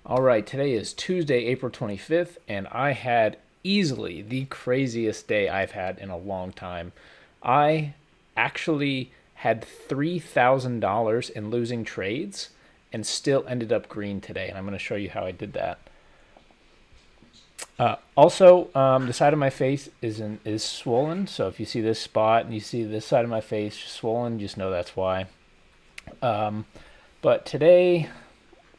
All right, today is Tuesday, April 25th, and I had easily the craziest day I've had in a long time. I actually had $3,000 in losing trades and still ended up green today, and I'm going to show you how I did that. Also, the side of my face is swollen, so if you see this spot and you see this side of my face swollen, just know that's why. But today,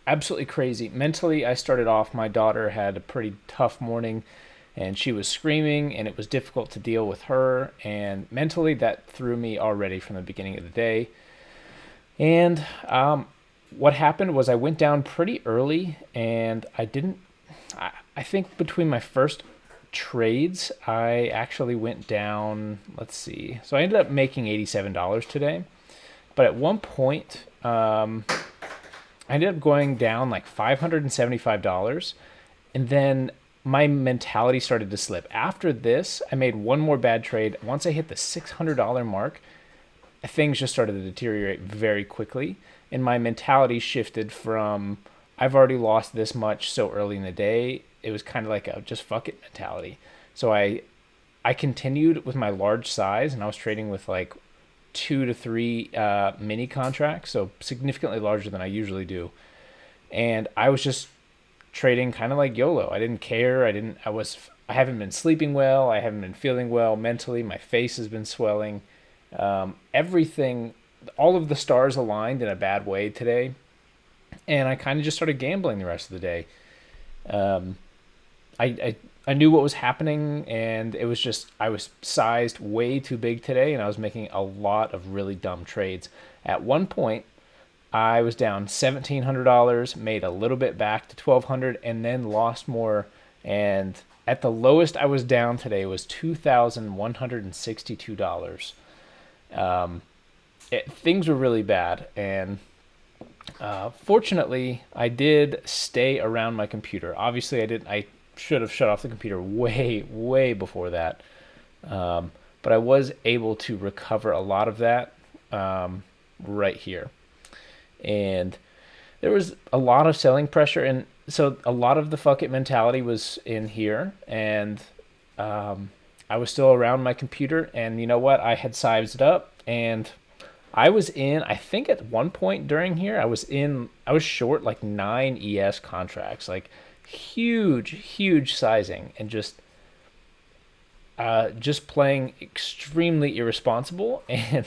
absolutely crazy. Mentally, I started off, my daughter had a pretty tough morning and she was screaming and it was difficult to deal with her. And mentally, that threw me already from the beginning of the day. And what happened was I went down pretty early and I didn't, I think between my first trades, I actually went down, let's see. So I ended up making $87 today. But at one point, I ended up going down like $575. And then my mentality started to slip. After this, I made one more bad trade. Once I hit the $600 mark, things just started to deteriorate very quickly. And my mentality shifted from, I've already lost this much so early in the day. It was kind of like a just fuck it mentality. So I continued with my large size and I was trading with like 2 to 3 mini contracts, so significantly larger than I usually do. And I was just trading kind of like YOLO. I didn't care. I haven't been sleeping well. I haven't been feeling well mentally. My face has been swelling. Everything, all of the stars aligned in a bad way today. And I kind of just started gambling the rest of the day. I knew what was happening, and it was just I was sized way too big today, and I was making a lot of really dumb trades. At one point, I was down $1,700, made a little bit back to $1,200, and then lost more. And at the lowest I was down today was $2,162. Things were really bad, and fortunately, I did stay around my computer. Obviously, I didn't. I should have shut off the computer way before that. But I was able to recover a lot of that right here. And there was a lot of selling pressure. And so a lot of the fuck it mentality was in here. And I was still around my computer. And you know what? I had sized it up. And I was in, I think at one point during here, I was short like 9 ES contracts. Like, huge sizing, and just playing extremely irresponsible. And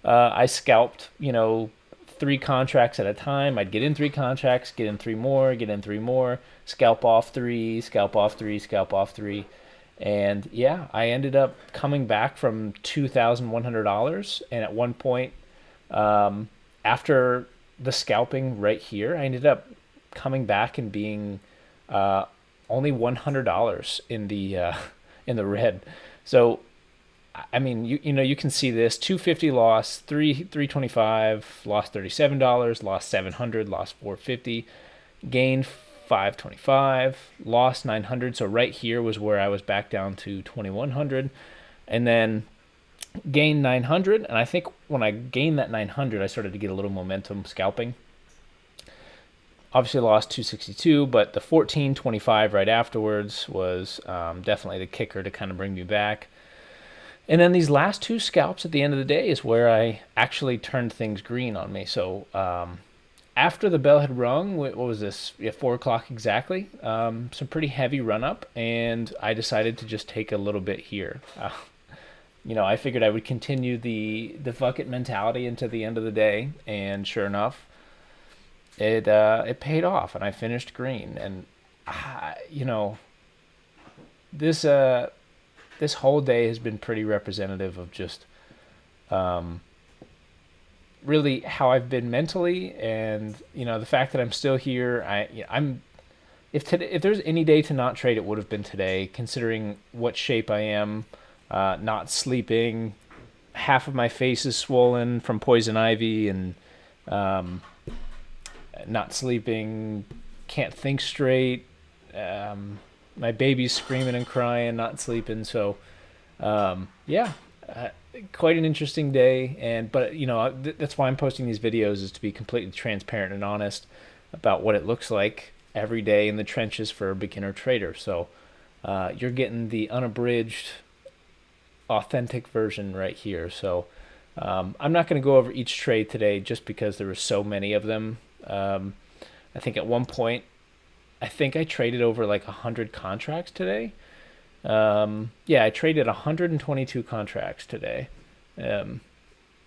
I scalped 3 contracts at a time. I'd get in 3 contracts, get in 3 more, get in 3 more, scalp off 3, scalp off 3, scalp off 3. And yeah, I ended up coming back from $2,100. And at one point, after the scalping right here, I ended up coming back and being only $100 in the red. So I mean, you can see this 250 loss, 325 lost $37, lost 700, lost 450, gained 525, lost 900. So right here was where I was back down to 2100, and then gained 900. And I think when I gained that 900, I started to get a little momentum scalping. Obviously lost 262, but the 1425 right afterwards was definitely the kicker to kind of bring me back. And then these last 2 scalps at the end of the day is where I actually turned things green on me. So after the bell had rung, what was this? Yeah, 4 o'clock exactly. Some pretty heavy run up, and I decided to just take a little bit here. I figured I would continue the fuck it mentality into the end of the day, and sure enough, it paid off, and I finished green. And this this whole day has been pretty representative of just really how I've been mentally, and the fact that I'm still here. I'm if there's any day to not trade, it would have been today, considering what shape I am, not sleeping, half of my face is swollen from poison ivy, and not sleeping, can't think straight. My baby's screaming and crying, not sleeping. So, yeah, quite an interesting day. But that's why I'm posting these videos, is to be completely transparent and honest about what it looks like every day in the trenches for a beginner trader. So you're getting the unabridged, authentic version right here. So I'm not going to go over each trade today just because there were so many of them. I think at one point, I think I traded over like 100 contracts today. Yeah, I traded 122 contracts today. Um,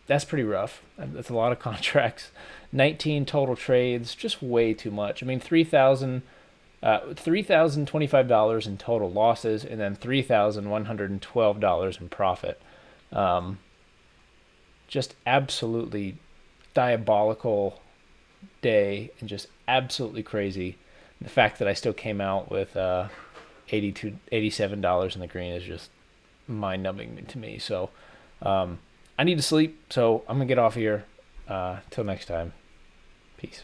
that's pretty rough. That's a lot of contracts. 19 total trades, just way too much. I mean, $3,025 in total losses, and then $3,112 in profit. Um, just absolutely diabolical day, and just absolutely crazy. The fact that I still came out with $87 in the green is just mind-numbing to me. So I need to sleep, so I'm gonna get off here. Till next time. Peace.